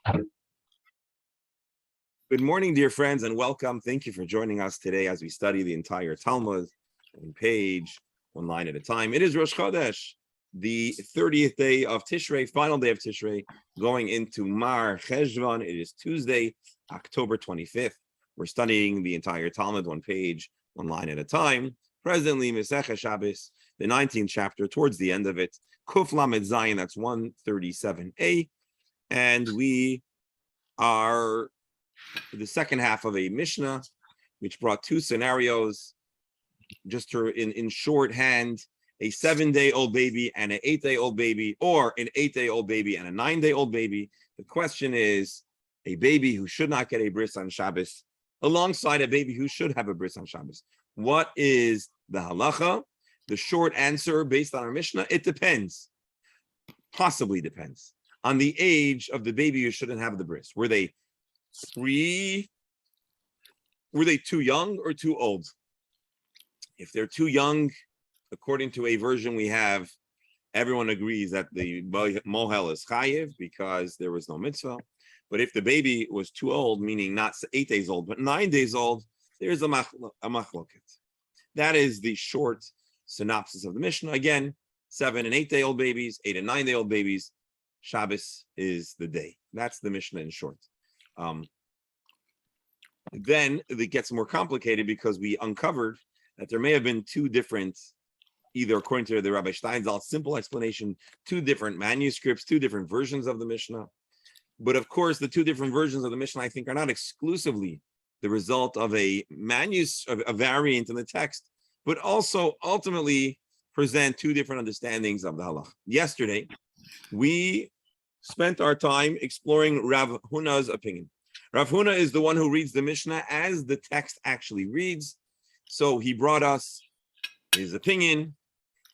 Good morning, dear friends, and welcome. Thank you for joining us today as we study the entire Talmud, one page, one line at a time. It is Rosh Chodesh, the 30th day of Tishrei, final day of Tishrei, going into Mar Cheshvan. It is Tuesday, October 25th. We're studying the entire Talmud, one page, one line at a time. Presently, Masechah Shabbos, the 19th chapter, towards the end of it, Kuf Lamed Zayin, that's 137a, and we are the second half of a Mishnah, which brought two scenarios. Just to, in shorthand, a 7-day-old baby and an 8-day-old baby, or an 8-day-old baby and a 9-day-old baby. The question is, a baby who should not get a bris on Shabbos, alongside a baby who should have a bris on Shabbos. What is the halacha? The short answer, based on our Mishnah, it depends. Possibly depends on the age of the baby who shouldn't have the bris. Were they too young or too old? If they're too young, according to a version we have, everyone agrees that the mohel is chayiv because there was no mitzvah. But if the baby was too old, meaning not 8 days old, but 9 days old, there's a machloket. That is the short synopsis of the Mishnah. Again, 7 and 8 day old babies, 8 and 9 day old babies, Shabbos is the day. That's the Mishnah in short. Then it gets more complicated because we uncovered that there may have been two different, either according to the Rabbi Steinsaltz's simple explanation, two different manuscripts, two different versions of the Mishnah. But of course, the two different versions of the Mishnah, I think, are not exclusively the result of a variant in the text, but also ultimately present two different understandings of the halach. Yesterday, we spent our time exploring Rav Huna's opinion. Rav Huna is the one who reads the Mishnah as the text actually reads. So he brought us his opinion.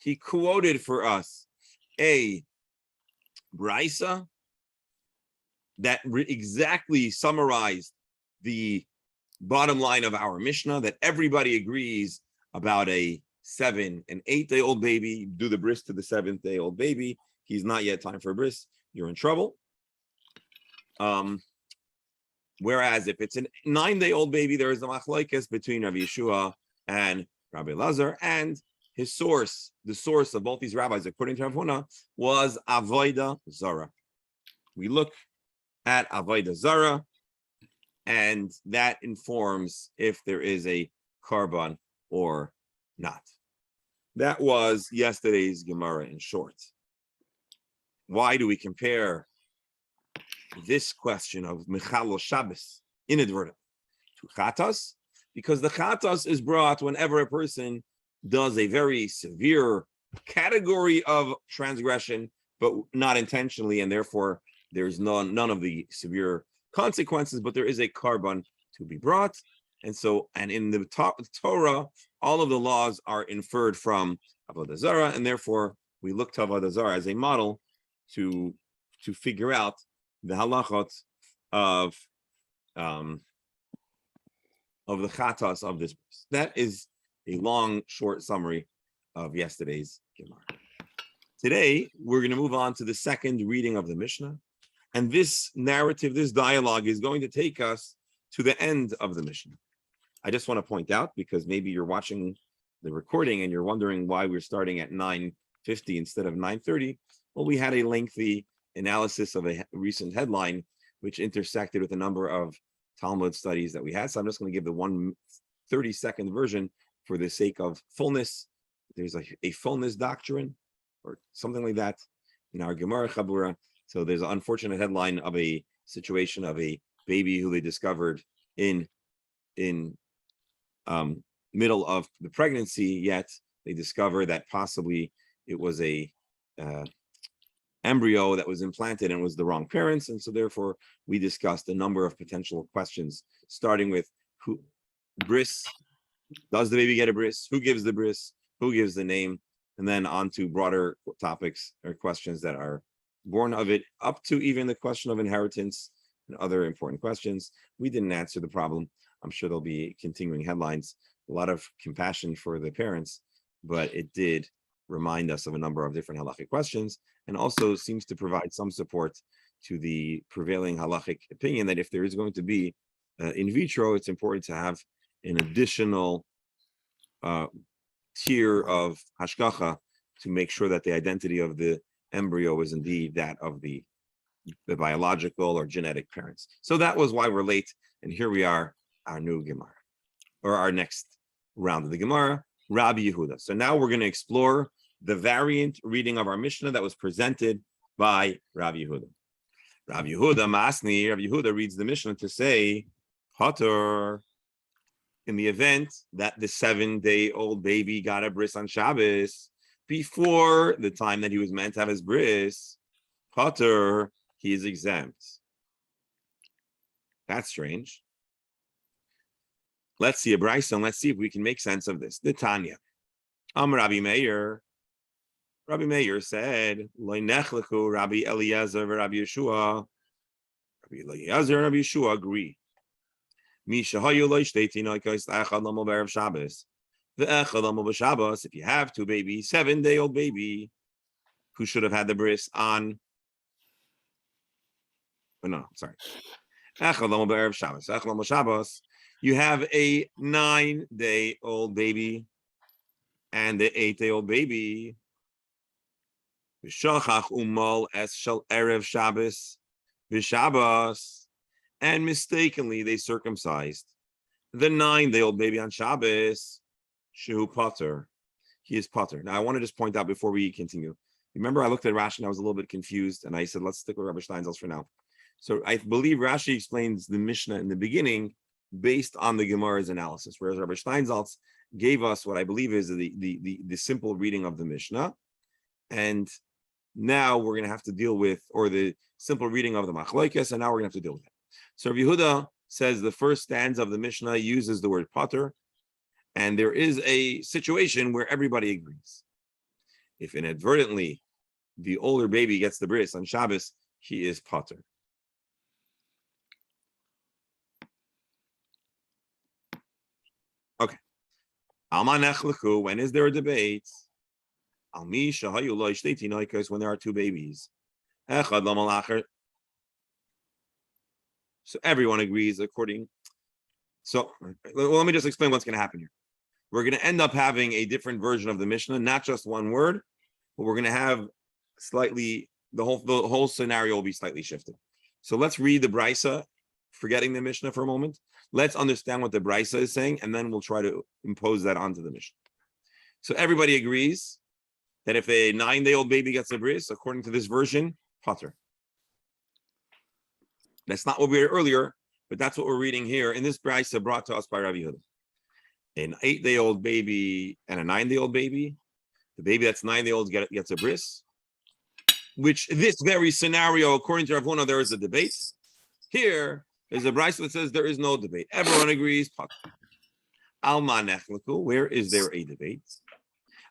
He quoted for us a brisa that exactly summarized the bottom line of our Mishnah, that everybody agrees about a 7 and 8 day old baby. Do the bris to the 7th day old baby. He's not yet time for a bris. You're in trouble. Whereas if it's a 9 day old baby, there is a machlokes between Rabbi Yeshua and Rabbi Lazar, and his source, the source of both these rabbis, according to Rav Huna, was Avodah Zara. We look at Avodah Zara, and that informs if there is a korban or not. That was yesterday's Gemara in short. Why do we compare this question of Mechalel Shabbos inadvertent to Chatas? Because the Chatas is brought whenever a person does a very severe category of transgression, but not intentionally, and therefore there's none of the severe consequences, but there is a korban to be brought. And in the Torah, all of the laws are inferred from Avodah Zarah, and therefore we look to Avodah Zarah as a model to figure out the halachot of the chatas of this. That is a long, short summary of yesterday's Gemara. Today, we're going to move on to the second reading of the Mishnah. And this narrative, this dialogue is going to take us to the end of the Mishnah. I just want to point out, because maybe you're watching the recording and you're wondering why we're starting at 9:50 instead of 9:30. Well, we had a lengthy analysis of a recent headline, which intersected with a number of Talmud studies that we had. So I'm just going to give the 1:30-second version for the sake of fullness. There's a fullness doctrine or something like that in our Gemara Chabura. So there's an unfortunate headline of a situation of a baby who they discovered in middle of the pregnancy, yet they discover that possibly it was a embryo that was implanted and was the wrong parents. And so therefore we discussed a number of potential questions, starting with who bris, does the baby get a bris? Who gives the bris? Who gives the name? And then on to broader topics or questions that are born of it, up to even the question of inheritance and other important questions. We didn't answer the problem. I'm sure there'll be continuing headlines, a lot of compassion for the parents, but it did remind us of a number of different halakhic questions, and also seems to provide some support to the prevailing halachic opinion that if there is going to be in vitro, it's important to have an additional tier of hashgacha to make sure that the identity of the embryo is indeed that of the biological or genetic parents. So that was why we're late, and here we are, our new Gemara, or our next round of the Gemara, Rabbi Yehuda. So now we're going to explore the variant reading of our Mishnah that was presented by Rabbi Yehuda. Rabbi Yehuda Masni, Rabbi Yehuda reads the Mishnah to say, Potter, in the event that the 7-day-old baby got a bris on Shabbos before the time that he was meant to have his bris, Potter, he is exempt. That's strange. Let's see a brisa and let's see if we can make sense of this. The Tanya. Rabbi Meir. Rabbi Meir said, Lo nechlechu Rabbi Eliezer and Rabbi Yeshua. Rabbi Eliezer and Rabbi Yeshua agree. Mishahayu lo shtei tinoikos echad lamo b'erev Shabbos. Ve'echad lamo b'Shabbos. If you have two babies, 7-day-old baby who should have had the bris on. Oh, no, sorry. Echad lamo b'erev Shabbos. Echad lamo Shabbos. You have a 9-day-old baby and the 8-day-old baby. V'shachach umal es shel erev Shabbos v'Shabbos, and mistakenly they circumcised the 9-day-old baby on Shabbos. Shehu pater, he is pater. Now I want to just point out before we continue. Remember, I looked at Rashi and I was a little bit confused, and I said let's stick with Rabbi Steinsaltz for now. So I believe Rashi explains the Mishnah in the beginning based on the Gemara's analysis, whereas Rabbi Steinsaltz gave us what I believe is the simple reading of the Mishnah, and now we're going to have to deal with, or the simple reading of the Machlokes, and now we're going to have to deal with it. So Rabbi Yehuda says the first stanza of the Mishnah uses the word pater, and there is a situation where everybody agrees. If inadvertently the older baby gets the bris on Shabbos, he is pater. Okay. When is there a debate? When there are two babies. So everyone agrees according. So let me just explain what's going to happen here. We're going to end up having a different version of the Mishnah, not just one word, but we're going to have slightly, the whole scenario will be slightly shifted. So let's read the brisa, forgetting the Mishnah for a moment. Let's understand what the brisa is saying, and then we'll try to impose that onto the Mishnah. So everybody agrees that if a 9-day-old baby gets a bris, according to this version, pater. That's not what we read earlier, but that's what we're reading here in this brisa brought to us by Rabbi Yehuda. An 8-day-old baby and a 9-day-old baby, the baby that's 9-day-old gets a bris, which this very scenario, according to Rav Huna, there is a debate. Here is a brisa that says there is no debate. Everyone agrees. Alma nechleku, where is there a debate?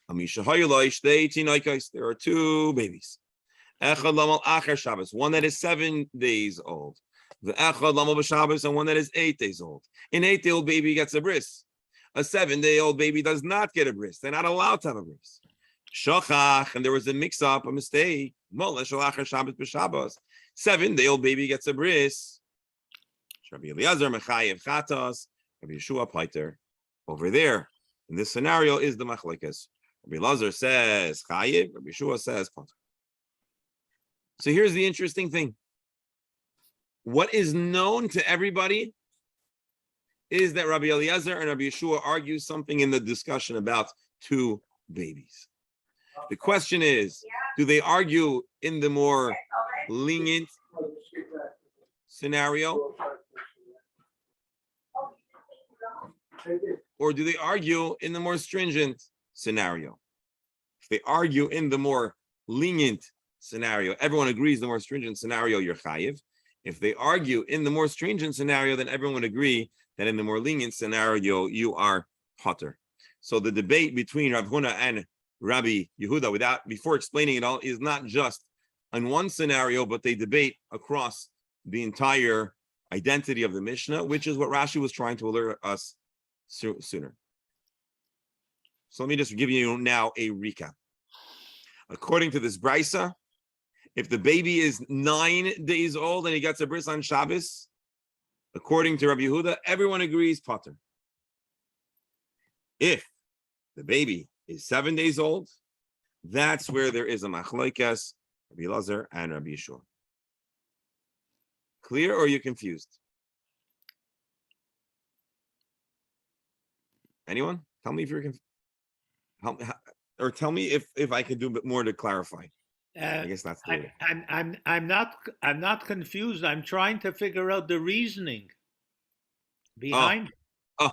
There are two babies. One that is 7 days old. And one that is 8 days old. An 8-day-old baby gets a bris. A 7-day-old baby does not get a bris. They're not allowed to have a bris. Shachach, and there was a mix-up, a mistake. 7-day-old baby gets a bris. Rabbi Eliezer mechayev chatas. Rabbi Yeshua paiter. Over there, in this scenario, is the machlokes. Rabbi Eliezer says chayev. Rabbi Yeshua says paiter. So here's the interesting thing. What is known to everybody is that Rabbi Eliezer and Rabbi Yeshua argue something in the discussion about two babies. The question is, do they argue in the more lenient scenario? Or do they argue in the more stringent scenario? If they argue in the more lenient scenario, everyone agrees the more stringent scenario, you're chayiv. If they argue in the more stringent scenario, then everyone would agree that in the more lenient scenario, you are pater. So the debate between Rav Huna and Rabbi Yehuda, before explaining it all, is not just on one scenario, but they debate across the entire identity of the Mishnah, which is what Rashi was trying to alert us sooner. So let me just give you now a recap. According to this brisa, If the baby is 9 days old and he gets a bris on Shabbos, according to Rabbi Yehuda, everyone agrees pater. If the baby is 7 days old, that's where there is a machlokes, Rabbi Elazar and Rabbi Yeshua. Clear, or are you confused? Anyone? Tell me if you're confused. Or tell me if I could do a bit more to clarify. I guess that's the way. I'm not confused. I'm trying to figure out the reasoning behind. Oh,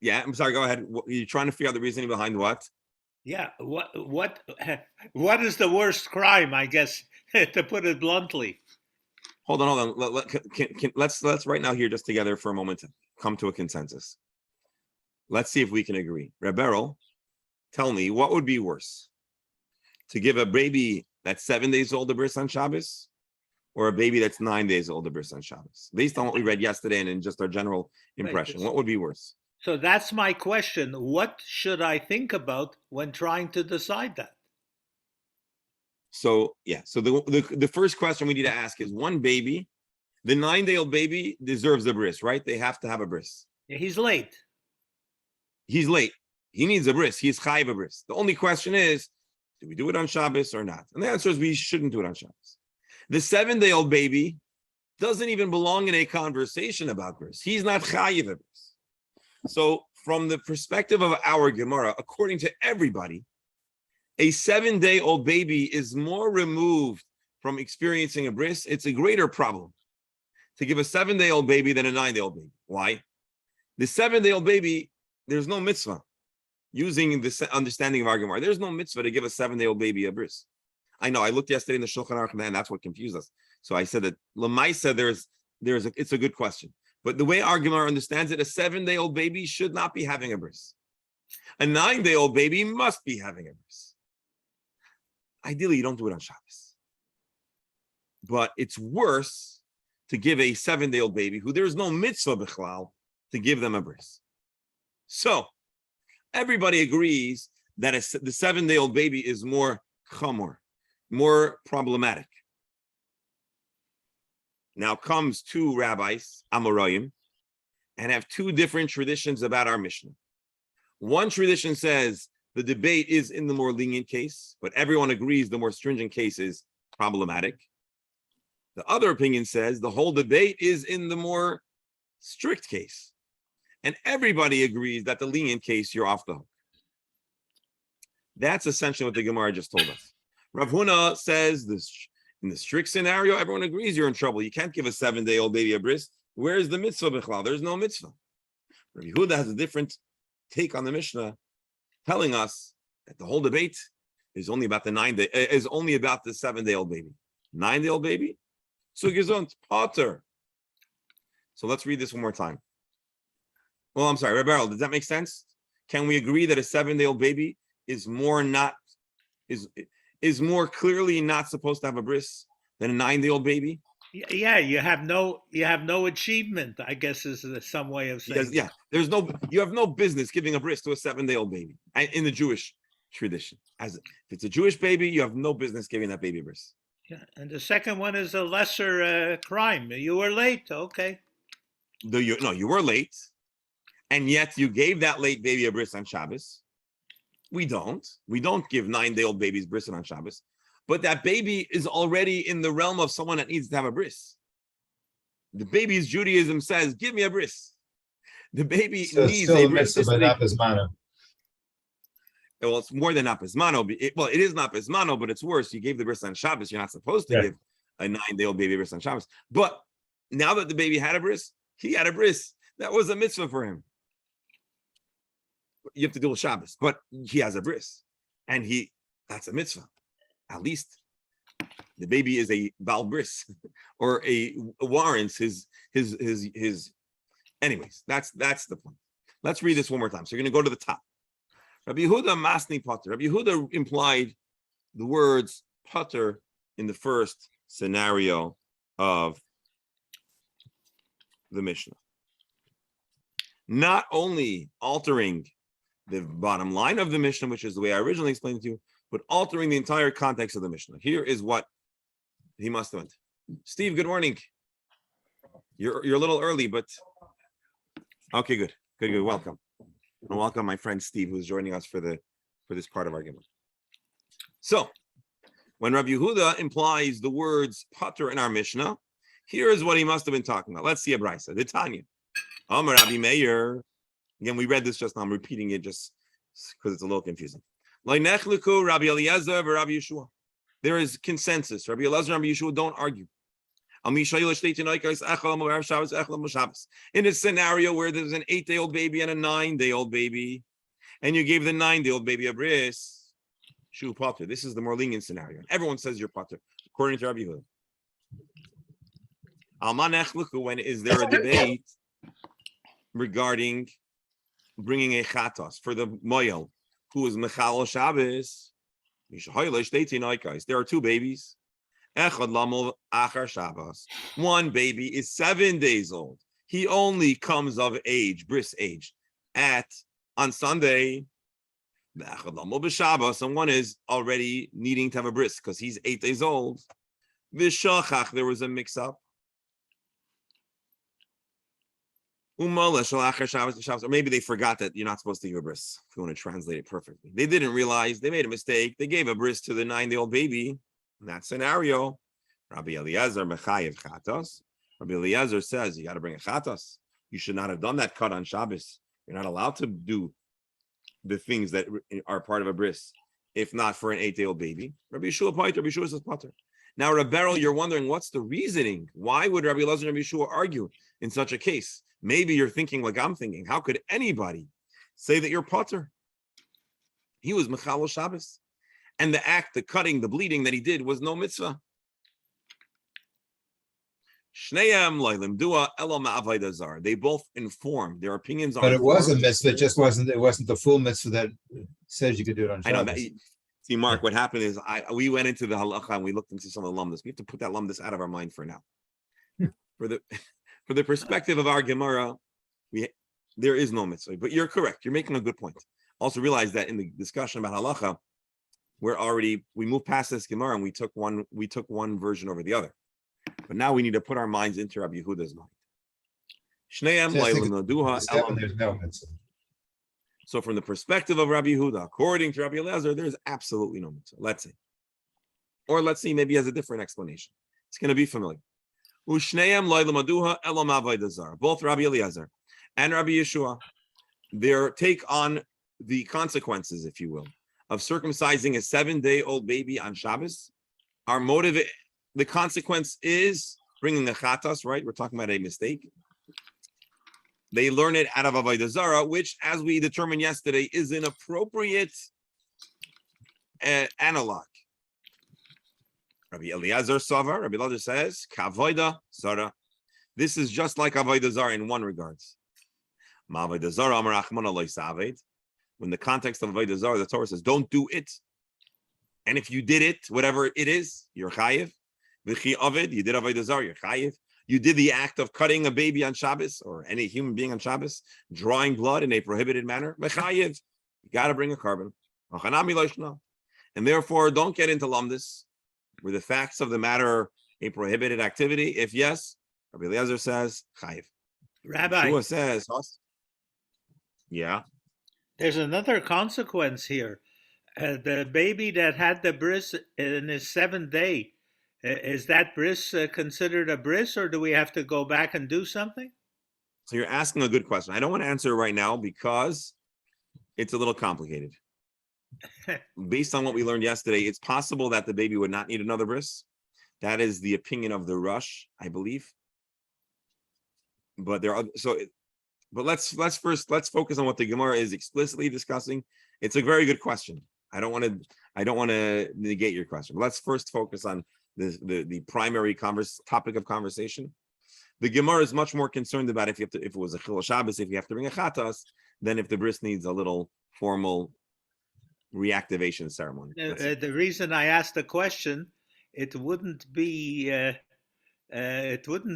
yeah. I'm sorry. Go ahead. You're trying to figure out the reasoning behind what? Yeah. What is the worst crime? I guess to put it bluntly. Hold on. Let's right now here just together for a moment to come to a consensus. Let's see if we can agree. Rebberal, tell me what would be worse: to give a baby that's 7 days old a bris on Shabbos, or a baby that's 9 days old a bris on Shabbos? Based on what we read yesterday and in just our general impression, what would be worse? So that's my question. What should I think about when trying to decide that? So yeah. So the first question we need to ask is: one baby, the 9-day-old baby deserves a bris, right? They have to have a bris. He's late. He's late. He needs a bris. He's chayiv a bris. The only question is, do we do it on Shabbos or not? And the answer is we shouldn't do it on Shabbos. The 7-day-old baby doesn't even belong in a conversation about bris. He's not chayiv a bris. So from the perspective of our Gemara, according to everybody, a 7-day-old baby is more removed from experiencing a bris. It's a greater problem to give a 7-day-old baby than a 9-day-old baby. Why? The 7-day-old baby, there's no mitzvah. Using this understanding of our Gemara, there's no mitzvah to give a 7-day-old baby a bris. I know. I looked yesterday in the Shulchan Aruch, man, that's what confused us. So I said that Lamaisa, it's a good question. But the way our Gemara understands it, a 7-day-old baby should not be having a bris. A 9-day-old baby must be having a bris. Ideally, you don't do it on Shabbos. But it's worse to give a 7-day-old baby who there's no mitzvah b'chlal to give them a bris. So everybody agrees that the 7-day-old baby is more chamor, more problematic. Now comes two rabbis, Amoraim, and have two different traditions about our Mishnah. One tradition says the debate is in the more lenient case, but everyone agrees the more stringent case is problematic. The other opinion says the whole debate is in the more strict case. And everybody agrees that the lenient case, you're off the hook. That's essentially what the Gemara just told us. Rav Huna says this, in the strict scenario, everyone agrees you're in trouble. You can't give a 7-day-old baby a bris. Where's the mitzvah b'chlal? There's no mitzvah. Rav Yehuda has a different take on the Mishnah, telling us that the whole debate is only about the 7-day-old baby. 9-day-old baby? So gesund, pater. So let's read this one more time. Well, I'm sorry, Rebel, does that make sense? Can we agree that a 7-day-old baby is more clearly not supposed to have a bris than a 9-day-old baby? Yeah, you have no achievement, I guess is some way of saying. Yeah, you have no business giving a bris to a 7-day-old baby in the Jewish tradition. If it's a Jewish baby, you have no business giving that baby a bris. Yeah, and the second one is a lesser crime. You were late, okay. You were late, and yet you gave that late baby a bris on Shabbos. We don't give 9-day-old babies bris on Shabbos, but that baby is already in the realm of someone that needs to have a bris. The baby's Judaism says, give me a bris. The baby needs a bris. Well, it's more than apizmano. It is apizmano, but it's worse. You gave the bris on Shabbos. You're not supposed to give a 9-day-old baby a bris on Shabbos. But now that the baby had a bris, he had a bris. That was a mitzvah for him. You have to deal with Shabbos, but he has a bris, and that's a mitzvah. At least the baby is a bal bris, or a warrants his. Anyways, that's the point. Let's read this one more time. So you're going to go to the top. Rabbi Yehuda masni pater. Rabbi Yehuda implied the words pater in the first scenario of the Mishnah, not only altering the bottom line of the Mishnah, which is the way I originally explained it to you, but altering the entire context of the Mishnah. Here is what he must have meant. Steve, good morning. You're a little early, but okay, good. Welcome. And welcome my friend Steve, who's joining us for this part of our Gemara. So, when Rabbi Yehuda implies the words pater in our Mishnah, here is what he must have been talking about. Let's see a brisa. The Tanya. Amar Rabbi Meir. Again, we read this just now. I'm repeating it just because it's a little confusing. Lo'nechliku Rabbi Eliezer Rabbi Yeshua. There is consensus. Rabbi Eliezer and Rabbi Yeshua don't argue. In a scenario where there's an 8-day-old baby and a 9-day-old baby, and you gave the 9-day-old baby a bris, shu pater. This is the more lenient scenario. Everyone says you're pater, according to Rabbi Yehuda. When is there a debate regarding bringing a chatos for the moyel who is mechal Shabbos? There are two babies. One baby is 7 days old. He only comes of age, bris age, on Sunday. And one is already needing to have a bris because he's 8 days old. There was a mix-up. Or maybe they forgot that you're not supposed to give a bris, if you want to translate it perfectly. They didn't realize, they made a mistake. They gave a bris to the 9-day-old baby. In that scenario, Rabbi Eliezer mechayev chatos. Rabbi Eliezer says you got to bring a chatos. You should not have done that cut on Shabbos. You're not allowed to do the things that are part of a bris, if not for an 8-day-old baby. Rabbi Yeshua pater. Rabbi Yeshua says pater. Now, Rabbi Beryl, you're wondering what's the reasoning? Why would Rabbi Eliezer and Rabbi Yeshua argue in such a case? Maybe you're thinking like I'm thinking. How could anybody say that you're pater? He was mechal Shabbos. And the act, the cutting, the bleeding that he did was no mitzvah. They both informed. Their opinions are. But it was a mitzvah. It just wasn't. It wasn't the full mitzvah that says you could do it on Shabbos. I know. See, Mark, what happened is we went into the halacha and we looked into some of the lumdus. We have to put that lumdus out of our mind for now. For the perspective of our Gemara, there is no mitzvah. But you're correct. You're making a good point. Also realize that in the discussion about halacha, we moved past this Gemara and we took one version over the other. But now we need to put our minds into Rabbi Yehuda's mind. There's no mitzvah. So from the perspective of Rabbi Yehuda, according to Rabbi Eliezer, there's absolutely no mitzvah. Let's see, maybe he has a different explanation. It's going to be familiar. Both Rabbi Eliezer and Rabbi Yeshua, their take on the consequences, if you will, of circumcising a 7-day-old baby on Shabbos, our motive, the consequence is bringing a chatas, right? We're talking about a mistake. They learn it out of Avodah Zarah, which, as we determined yesterday, is an appropriate analog. Rabbi Eliezer Savar, Rabbi Eliezer says, Kavoida Zarah. This is just like Avodah Zarah in one regards. Ma'avodah Zarah amar Achmana lo yisaved. When the context of Avodah Zarah, the Torah says, don't do it. And if you did it, whatever it is, you're chayiv. V'chi avid, you did Avodah Zarah, you're chayiv. You did the act of cutting a baby on Shabbos, or any human being on Shabbos, drawing blood in a prohibited manner. Mechayiv, you got to bring a carbon. And therefore, don't get into lumdus, where the facts of the matter a prohibited activity. If yes, Rabbi Eliezer says chayiv. Rabbi, Shua says, yeah. There's another consequence here. The baby that had the bris in his 7th day, is that bris considered a bris, or do we have to go back and do something? So you're asking a good question. I don't want to answer right now because it's a little complicated. Based on what we learned yesterday, it's possible that the baby would not need another bris. That is the opinion of the Rush, I believe. But let's focus on what the Gemara is explicitly discussing. It's a very good question. I don't want to negate your question. But let's first focus on the primary topic of conversation. The Gemara is much more concerned about if it was a Chil Shabbos, if you have to bring a chatas, than if the bris needs a little formal reactivation ceremony. The reason I asked the question, it wouldn't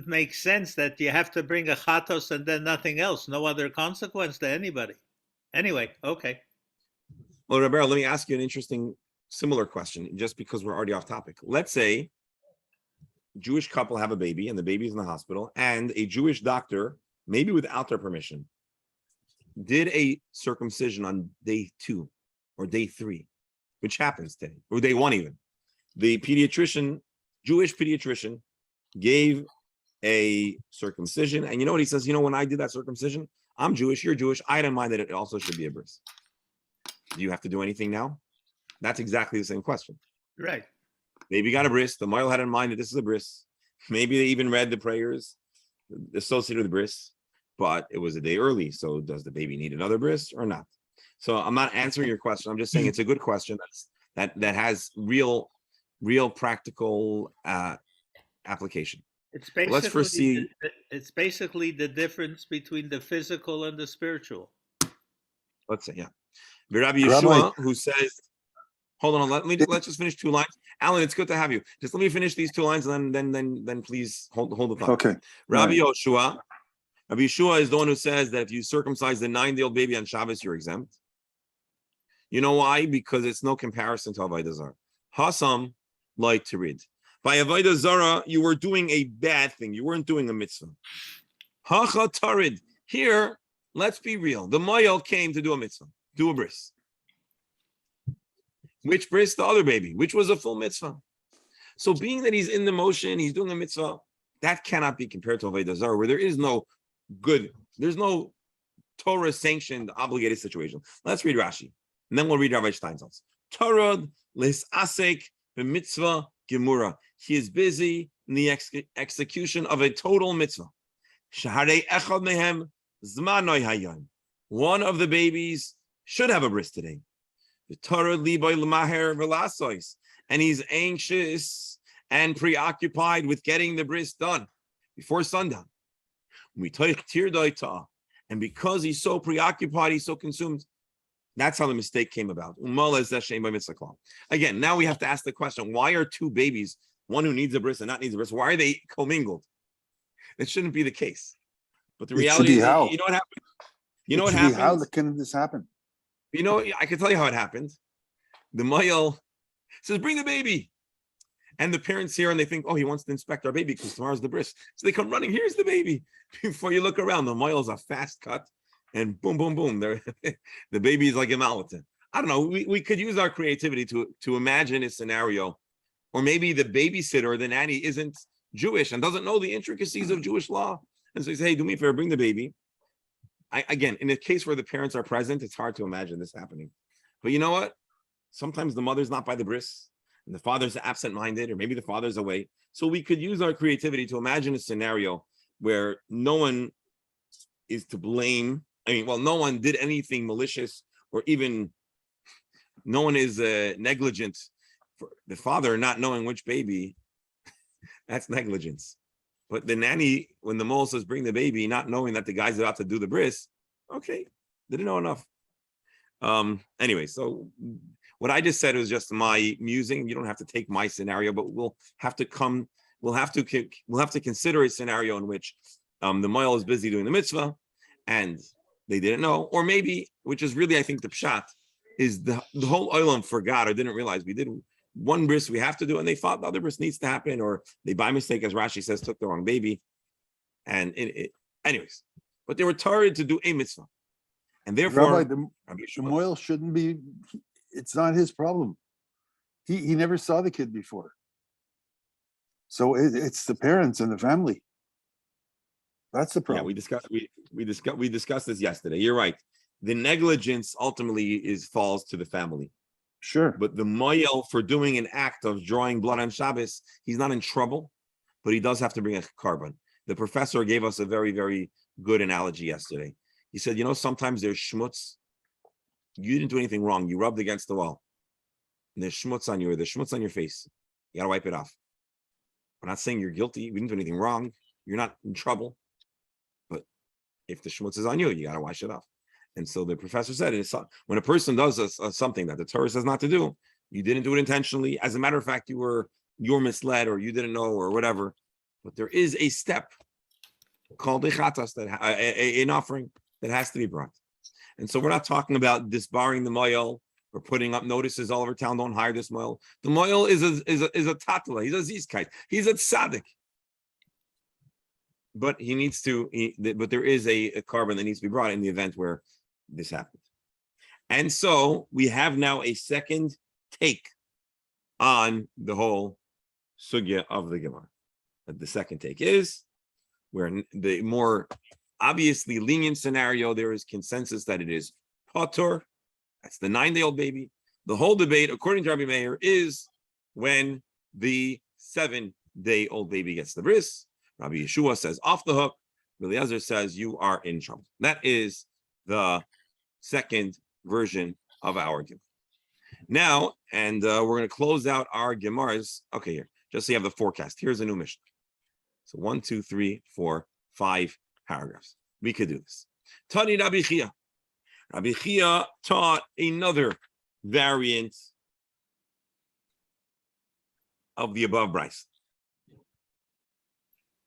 make sense that you have to bring a chatos and then nothing else, no other consequence to anybody. Anyway, okay. Well, Roberto, let me ask you an interesting similar question, just because we're already off topic. Let's say Jewish couple have a baby and the baby's in the hospital, and a Jewish doctor, maybe without their permission, did a circumcision on day 2 or day 3, which happens today, or day 1 even. The pediatrician, Jewish pediatrician, gave a circumcision, and you know what he says? You know, when I did that circumcision, I'm Jewish, you're Jewish, I didn't mind that it also should be a bris. Do you have to do anything now? That's exactly the same question. Right. Maybe got a bris. The moil had in mind that this is a bris. Maybe they even read the prayers associated with the bris, but it was a day early. So does the baby need another bris or not? So I'm not answering your question. I'm just saying it's a good question that has real practical application. It's basically Let's first see. It's basically the difference between the physical and the spiritual. Let's say, yeah. Rabbi Yeshua, who says, hold on, let's just finish 2 lines. Alan, it's good to have you. Just let me finish these 2 lines, and then please hold the thought. Okay. Rabbi Yeshua is the one who says that if you circumcise the 9-day-old baby on Shabbos, you're exempt. You know why? Because it's no comparison to Avodah Zarah. Hasam like to read. By Avodah Zarah, you were doing a bad thing. You weren't doing a mitzvah. Hacha tarid. Here, let's be real. The Moyel came to do a mitzvah, do a bris. Which bris? The other baby, which was a full mitzvah. So being that he's in the motion, he's doing a mitzvah, that cannot be compared to Avodah Zarah, where there is no there's no Torah-sanctioned, obligated situation. Let's read Rashi, and then we'll read Rabbi Steinsaltz. Torah lis asek b'mitzvah gemura. He is busy in the execution of a total mitzvah. Shaharei echad mehem zmanoi hayom. One of the babies should have a bris today. The Torah liboy l'maher v'lasois, and he's anxious and preoccupied with getting the bris done before sundown. And because he's so preoccupied, he's so consumed. That's how the mistake came about. Again, now we have to ask the question: why are 2 babies, one who needs a bris and not needs a bris, why are they commingled? It shouldn't be the case. But the reality is, how. You know what happened? You know what happened? How can this happen? You know, I can tell you how it happened. The Mayel says, bring the baby. And the parents here, and they think, oh, he wants to inspect our baby because tomorrow's the bris. So they come running, here's the baby. Before you look around, the Mayel's a fast cut. And boom, boom, boom. The baby is like a malatin. I don't know. We could use our creativity to imagine a scenario. Or maybe the babysitter or the nanny isn't Jewish and doesn't know the intricacies of Jewish law. And so he says, hey, do me a favor, bring the baby. Again, in a case where the parents are present, it's hard to imagine this happening. But you know what? Sometimes the mother's not by the bris, and the father's absent-minded, or maybe the father's away. So we could use our creativity to imagine a scenario where no one is to blame. No one did anything malicious, or even no one is negligent for the father not knowing which baby. That's negligence. But the nanny, when the mole says, bring the baby, not knowing that the guy's about to do the bris, okay, didn't know enough. Anyway, so what I just said was just my musing. You don't have to take my scenario, but we'll have to consider a scenario in which the moil is busy doing the mitzvah and they didn't know, or maybe, which is really, I think, the pshat, is the whole oilam forgot or didn't realize we did one bris we have to do, and they thought the other bris needs to happen, or they by mistake, as Rashi says, took the wrong baby. And anyways, but they were tired to do a mitzvah. And therefore, Rabbi, the moil shouldn't be, it's not his problem. He never saw the kid before. So it's the parents and the family. That's the problem. Yeah, we discussed this yesterday. You're right. The negligence ultimately falls to the family. Sure. But the moyel, for doing an act of drawing blood on Shabbos, he's not in trouble, but he does have to bring a carbon. The professor gave us a very, very good analogy yesterday. He said, sometimes there's schmutz. You didn't do anything wrong. You rubbed against the wall. And there's schmutz on you, or there's schmutz on your face. You got to wipe it off. We're not saying you're guilty. We didn't do anything wrong. You're not in trouble. But if the schmutz is on you, you got to wash it off. And so the professor said, when a person does something that the Torah says not to do, you didn't do it intentionally. As a matter of fact, you're misled, or you didn't know, or whatever. But there is a step called a chatas, an offering that has to be brought. And so we're not talking about disbarring the moyel, We're putting up notices all over town. Don't hire this moil. The moil is a tatla. He's a zizkite. He's a tzaddik. But he needs to. But there is a carbon that needs to be brought in the event where this happens. And so we have now a second take on the whole sugya of the Gemara. The second take is where the more obviously lenient scenario, there is consensus that it is patur. That's the 9-day-old baby. The whole debate, according to Rabbi Meir, is when the 7-day-old baby gets the bris. Rabbi Yeshua says off the hook. Rabbi Eliezer says you are in trouble. That is the second version of our Gemara. Now, and we're going to close out our Gemaras. Okay, here, just so you have the forecast. Here's a new mission. So 1, 2, 3, 4, 5 paragraphs. We could do this. Tani Rabbi Chia. Rabbi Chia taught another variant of the above brisa.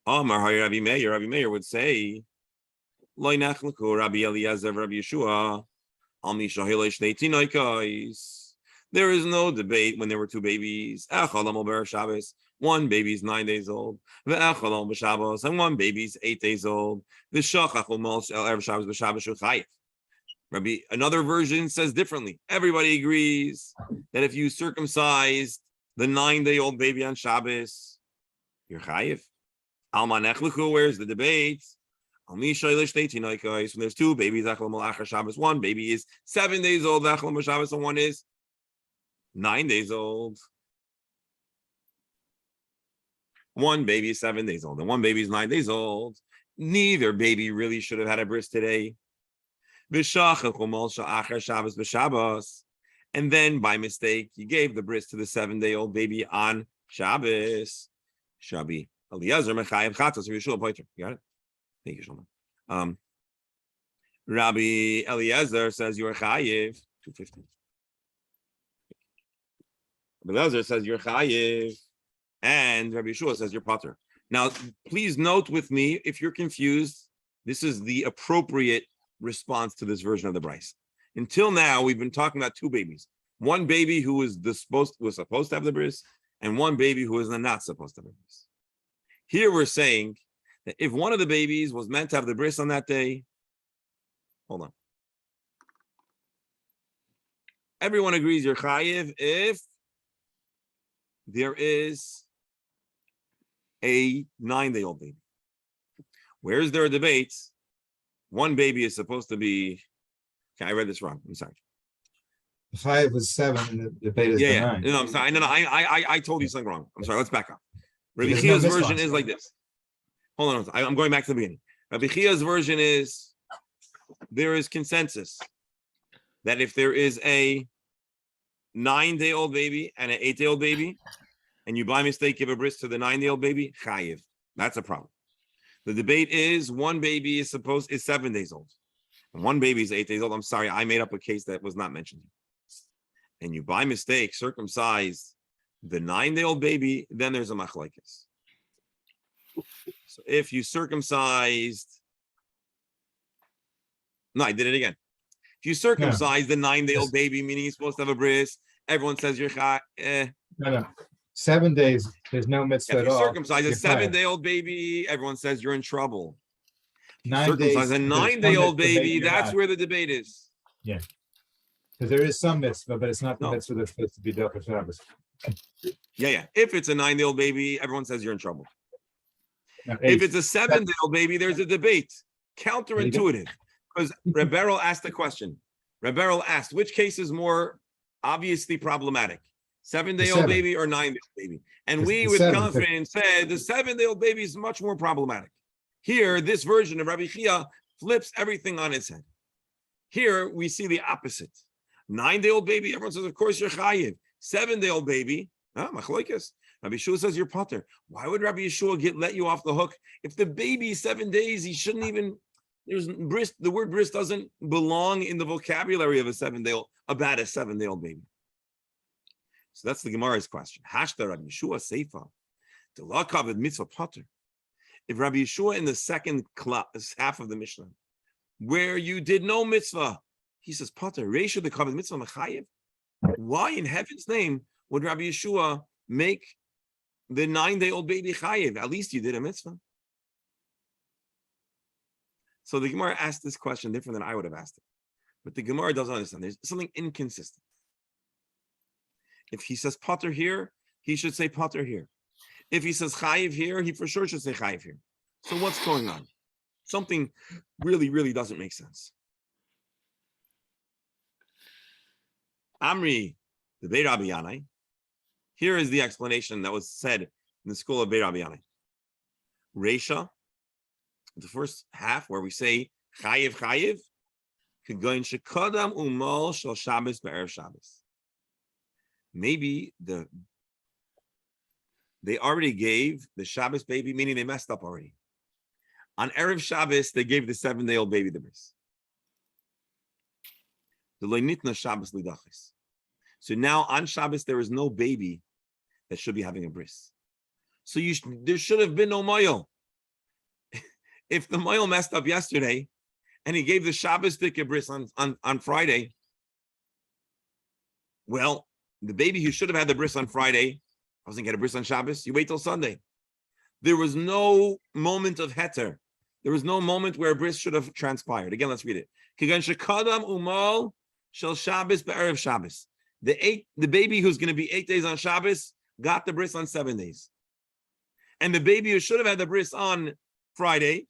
Amar Rabbi Meir. Rabbi Meir would say, Lo nachlaku Rabbi Eliezer, Rabbi Yeshua. There is no debate when there were two babies. One baby's 9 days old, and one baby's 8 days old. Another version says differently. Everybody agrees that if you circumcise the 9-day-old baby on Shabbos, you're chayiv. Where's the debate? When there's two babies, one baby is 7 days old, and one is 9 days old. One baby is 7 days old, and one baby is 9 days old. Neither baby really should have had a bris today. And then by mistake, you gave the bris to the 7-day-old baby on Shabbos. Shabi Eliezer mechayev chatos Yeshua poiter. You got it? Thank you, Shlomo. Rabbi Eliezer says you're chayiv. 250. Rabbi Eliezer says you're chayiv, and Rabbi Yeshua says you're potter. Now, please note with me if you're confused. This is the appropriate response to this version of the Bryce. Until now, we've been talking about two babies: one baby who was supposed to have the bris, and one baby who was not supposed to have the bris. Here we're saying that if one of the babies was meant to have the bris on that day, hold on. Everyone agrees you're chayiv if there is a 9-day-old baby. Where is there a debate? One baby is supposed to be. Okay, I read this wrong. I'm sorry. Chayiv was 7, and the debate is 9. No, I'm sorry. No, I told you something wrong. I'm sorry. Let's back up. Rabbi There's Chia's no version mismatch. is like this. Hold on. I'm going back to the beginning. Rabbi Chia's version is there is consensus that if there is a 9-day-old baby and an 8-day-old baby, and you by mistake give a bris to the 9-day-old baby, chayiv. That's a problem. The debate is one baby is 7 days old, and one baby is 8 days old. I'm sorry, I made up a case that was not mentioned. And you by mistake circumcise the 9-day-old baby, then there's a machlokes. So if you circumcised, no, I did it again. If you circumcise the 9-day-old baby, meaning he's supposed to have a bris, everyone says you're No. 7 days, there's no mitzvah If at you all. circumcise a You're chayiv. 7-day-old baby, everyone says you're in trouble. If you 9 circumcise days, a there's no 9-day-old mitzvah, baby, you're that's not. where the debate is. Because there is some mitzvah, but it's not the No. mitzvah that's supposed to be done for Shabbos. Yeah. If it's a 9-day-old baby, everyone says you're in trouble. No, If 8. it's a 7-day-old baby, there's a debate. Counterintuitive. Because Reb Beryl asked the question. Reb Beryl asked, which case is more obviously problematic? 7-day-old 7. baby or 9-day-old baby? And It's we, the with 7, confidence, said the 7-day-old baby is much more problematic. Here, this version of Rabbi Chia flips everything on its head. Here, we see the opposite. 9-day-old baby, everyone says, of course, you're chayiv. 7-day-old baby, machlokes. Rabbi Yeshua says you're potter. Why would Rabbi Yeshua let you off the hook? If the baby is 7 days, he shouldn't even. There's bris. The word bris doesn't belong in the vocabulary of a 7-day-old about a 7-day-old baby. So that's the Gemara's question. Hashta Rabbi Yeshua seifa the law covered mitzvah potter. If Rabbi Yeshua in the second half of the Mishnah, where you did no mitzvah, he says potter reisha the covered mitzvah mechayev. Why in heaven's name would Rabbi Yeshua make the 9-day-old baby chayiv? At least you did a mitzvah. So the Gemara asked this question different than I would have asked it. But the Gemara doesn't understand. There's something inconsistent. If he says potter here, he should say potter here. If he says chayiv here, he for sure should say chayiv here. So what's going on? Something really, really doesn't make sense. Amri, the Beit Rabbi Yanai. Here is the explanation that was said in the school of Beit Rabbi Yanai. Reisha, the first half where we say chayiv chayiv, k'goyin shekadam umal shel Shabbos be'erev Shabbos. Maybe they already gave the Shabbos baby, meaning they messed up already. On erev Shabbos, they gave the 7-day-old baby the bris. The lo nitna Shabbos lidachis. So now on Shabbos there is no baby that should be having a bris. So there should have been no moil. If the moil messed up yesterday, and he gave the Shabbos a bris on Friday, well, the baby who should have had the bris on Friday doesn't get a bris on Shabbos. You wait till Sunday. There was no moment of heter. There was no moment where a bris should have transpired. Again, let's read it. Kigan shekadam umal shel Shabbos be'erev Shabbos. The baby who's going to be 8 days on Shabbos got the bris on 7 days. And the baby who should have had the bris on Friday,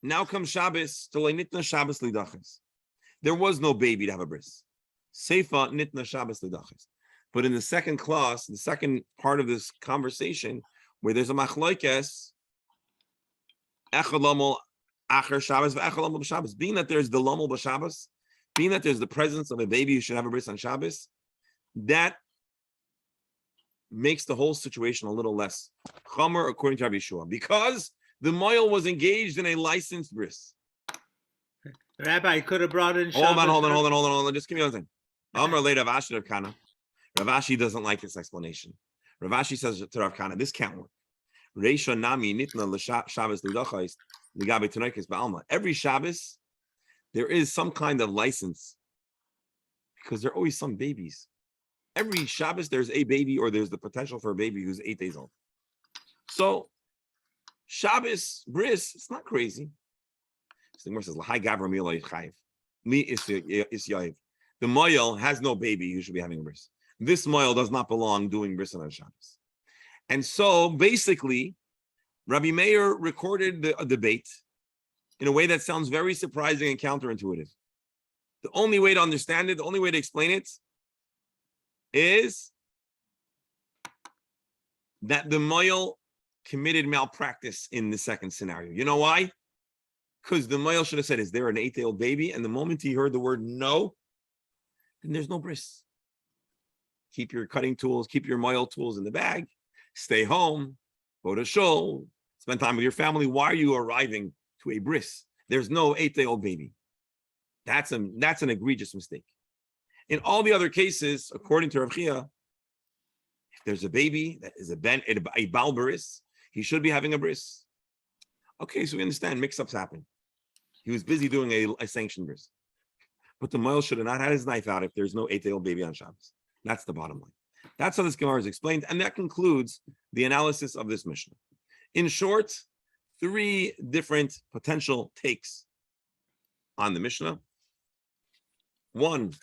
now comes Shabbos to nitna Shabbos lidachis. There was no baby to have a bris. Seifa nitna Shabbos lidachis. But in the second clause, the second part of this conversation, where there's a machlokes, echad lamol acher Shabbos v'echad lamol b'Shabbos, being that there's the lamol b'Shabbos, being that there's the presence of a baby who should have a bris on Shabbos, that makes the whole situation a little less chomer according to Rabbi Yeshua, because the moil was engaged in a licensed bris. Rabbi could have brought in. Hold on. Just give me one thing. Amar le Rav Ashi Rav Kana. Rav Ashi doesn't like this explanation. Rav Ashi says to Rav Kana, this can't work. Reisha nami nitna l'Shabbos l'dachais l'gabe tanoikes ba'alma. Every Shabbos, there is some kind of license, because there are always some babies. Every Shabbos, there's a baby, or there's the potential for a baby who's 8 days old. So Shabbos bris, it's not crazy. So the Gemara says, "L'hai gavra mi lo yichayev. Mi is yayev." The moil has no baby who should be having a bris. This moil does not belong doing bris on Shabbos. And so basically, Rabbi Meir recorded a debate in a way that sounds very surprising and counterintuitive. The only way to understand it, the only way to explain it, is that the moil committed malpractice in the second scenario. You know why? Because the moil should have said, is there an 8-day-old baby? And the moment he heard the word no, then there's no bris. Keep your cutting tools, keep your moil tools in the bag, stay home, go to shul, spend time with your family. Why are you arriving to a bris? There's no 8-day-old baby. That's an egregious mistake. In all the other cases, according to Rav Chia, if there's a baby that is a bal bris, he should be having a bris. Okay, so we understand mix-ups happen. He was busy doing a sanctioned bris. But the moil should have not had his knife out if there's no 8-day-old baby on Shabbos. That's the bottom line. That's how this Gemara is explained, and that concludes the analysis of this Mishnah. In short, 3 different potential takes on the Mishnah. One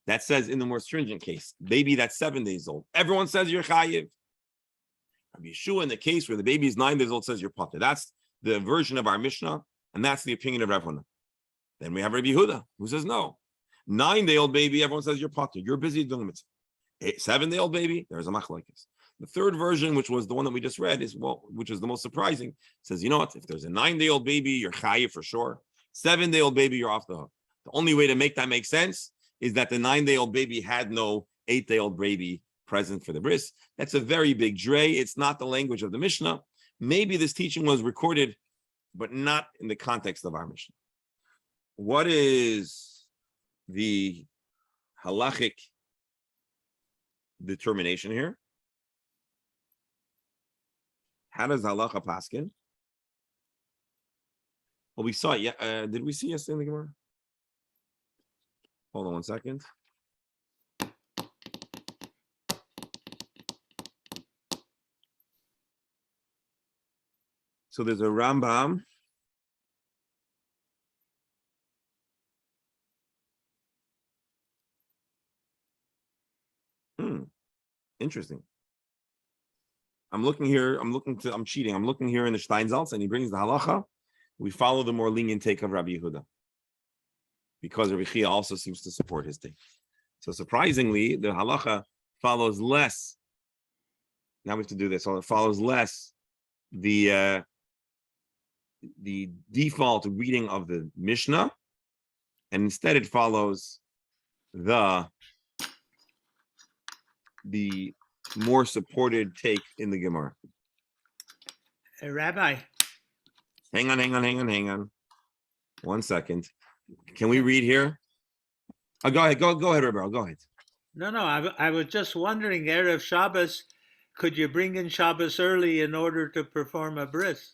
that says, in the more stringent case, baby that's 7 days old, everyone says you're chayiv. Rabbi Yeshua, in the case where the baby is 9 days old, says you're potter. That's the version of our Mishnah, and that's the opinion of Rav Huna. Then we have Rabbi Yehuda, who says no. 9-day-old baby, everyone says you're potter. You're busy doing mitzvah. 7-day-old baby, there's a machlokes. The third version, which was the one that we just read, which is the most surprising, says, you know what? If there's a 9-day-old baby, you're chayiv for sure. 7-day-old baby, you're off the hook. The only way to make that make sense is that the 9-day-old baby had no 8-day-old baby present for the bris. That's a very big dray. It's not the language of the Mishnah. Maybe this teaching was recorded, but not in the context of our Mishnah. What is the halachic determination here? How does halacha paskin? Well, we saw it. Did we see yesterday in the Gemara? Hold on one second. So there's a Rambam. Interesting. I'm looking here. I'm cheating. I'm looking here in the Steinsaltz, and he brings the halacha. We follow the more lenient take of Rabbi Yehuda, because Rabbi Chia also seems to support his take. So surprisingly, the halacha follows less. Now we have to do this. So it follows less the default reading of the Mishnah, and instead it follows the more supported take in the Gemara. Rabbi, Hang on. 1 second. Can we read here? Oh, go ahead, Rebel. Go ahead. no, I was just wondering, Erev Shabbos, could you bring in Shabbos early in order to perform a bris?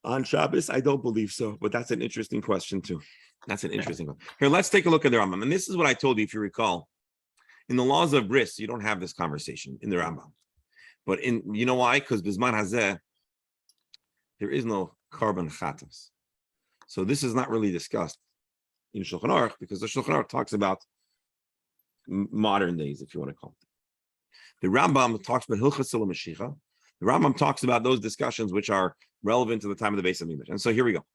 On Shabbos, I don't believe so, but that's an interesting question too. That's an interesting one. Here, let's take a look at the Rambam. And this is what I told you, if you recall. In the laws of bris, you don't have this conversation in the Rambam. But you know why? Because Bisman Hazeh, there is no carbon chatas. So this is not really discussed in Shulchan Aruch, because the Shulchan Aruch talks about modern days, if you want to call it. The Rambam talks about Hilchas Sila Mashiach. The Rambam talks about those discussions which are relevant to the time of the Beis Hamikdash. And so here we go.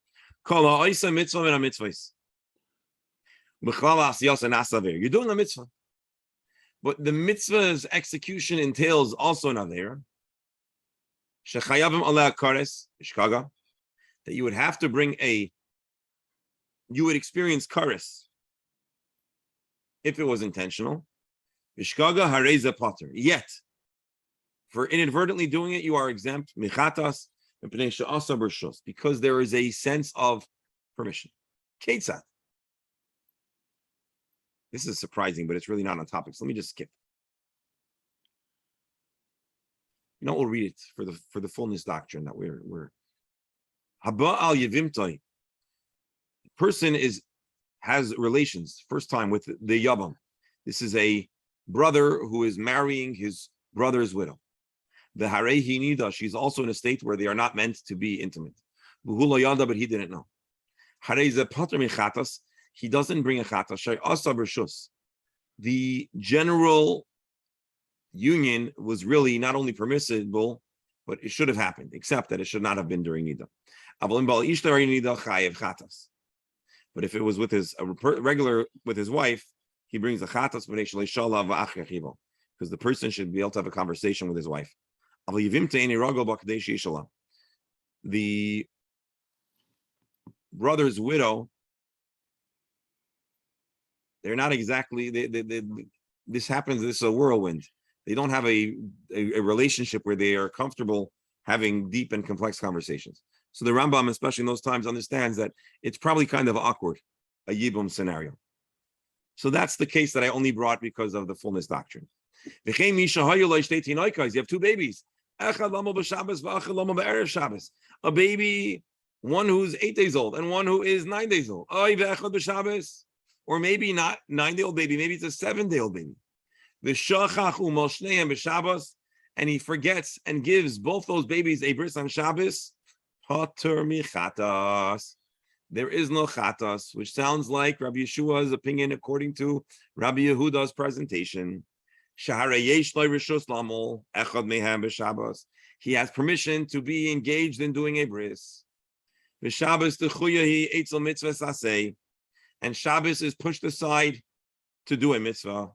Kol ha'oisa mitzvah min ha'mitzvahs. B'chlal ha'asiyos ha'nasaver. You're doing a mitzvah. But the mitzvah's execution entails also an avera. Shechayavim aleh kares ishkaga. That you would have to bring you would experience kares if it was intentional. Ishkaga hareza potter. Yet, for inadvertently doing it, you are exempt. Michatas because there is a sense of permission. Ketzat. This is surprising, but it's really not on topic. So let me just skip. We'll read it for the fullness doctrine that we're. Haba al yevimtai. Person has relations first time with the yavam. This is a brother who is marrying his brother's widow. The harehi nida. She's also in a state where they are not meant to be intimate. V'hu yada, but he didn't know. Hareza pater michatas. He doesn't bring a chata. The general union was really not only permissible, but it should have happened, except that it should not have been during nida. But if it was with his wife, he brings a chatas because the person should be able to have a conversation with his wife. The brother's widow, they're not exactly, this happens, this is a whirlwind. They don't have a relationship where they are comfortable having deep and complex conversations. So the Rambam, especially in those times, understands that it's probably kind of awkward, a Yibum scenario. So that's the case that I only brought because of the fullness doctrine. You have two babies. A baby, one who's 8 days old and one who is 9 days old. Or maybe not 9-day-old baby, maybe it's a 7-day-old baby. And he forgets and gives both those babies a bris on Shabbos. There is no chatas, which sounds like Rabbi Yeshua's opinion according to Rabbi Yehuda's presentation. He has permission to be engaged in doing a bris. And Shabbos is pushed aside to do a mitzvah.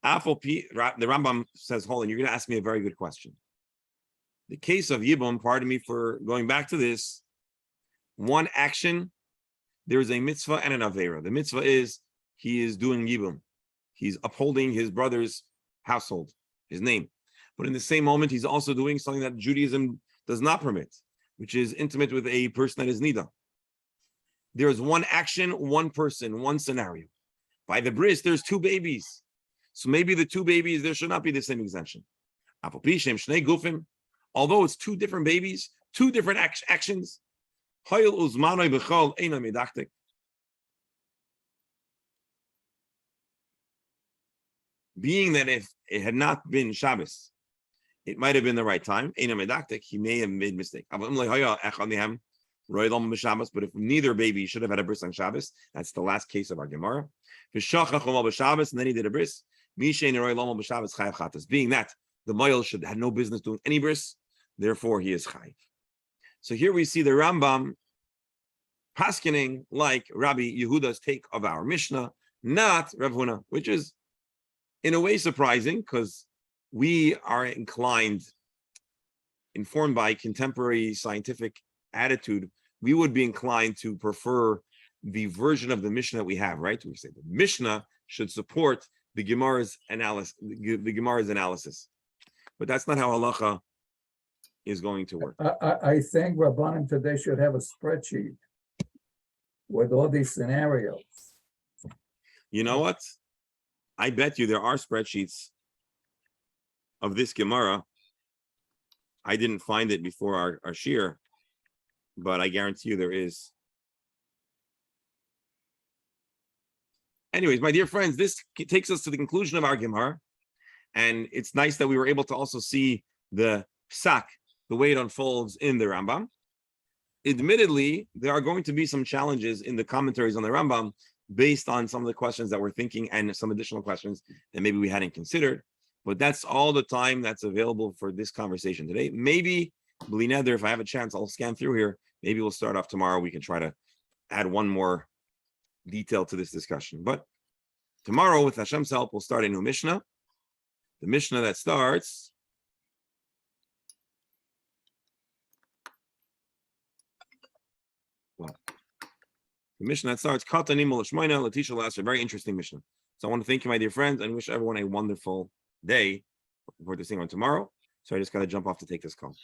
The Rambam says, hold on, you're going to ask me a very good question. The case of Yibum, pardon me for going back to this, one action, there is a mitzvah and an avera. The mitzvah is he is doing Yibum. He's upholding his brother's household, his name. But in the same moment, he's also doing something that Judaism does not permit, which is intimate with a person that is nida. There is one action, one person, one scenario. By the bris, there's two babies. So maybe the two babies, there should not be the same exemption. Although it's two different babies, two different actions. Being that if it had not been Shabbos, it might have been the right time. He may have made a mistake. But if neither baby should have had a bris on Shabbos, that's the last case of our Gemara. And then he did a bris. Being that the male had no business doing any bris, therefore he is chayiv. So here we see the Rambam paskening like Rabbi Yehuda's take of our Mishnah, not Rav Huna, which is in a way surprising because we are informed by contemporary scientific attitude, we would be inclined to prefer the version of the Mishnah that we have, right? We say the Mishnah should support the Gemara's analysis, but that's not how halacha is going to work. I think Rabbanim today should have a spreadsheet with all these scenarios. You know what? I bet you there are spreadsheets of this Gemara. I didn't find it before our shir, but I guarantee you there is. Anyways, my dear friends, this takes us to the conclusion of our Gemara. And it's nice that we were able to also see the psak, the way it unfolds in the Rambam. Admittedly, there are going to be some challenges in the commentaries on the Rambam based on some of the questions that we're thinking and some additional questions that maybe we hadn't considered. But that's all the time that's available for this conversation today. Maybe, B'li Neder, if I have a chance, I'll scan through here. Maybe we'll start off tomorrow. We can try to add one more detail to this discussion. But tomorrow, with Hashem's help, we'll start a new Mishnah. The Mishnah that starts Katanim L'Shmoina Latisha Last, a very interesting Mishnah. So I want to thank you, my dear friends, and wish everyone a wonderful day. Looking forward to seeing you on tomorrow. So I just got to jump off to take this call.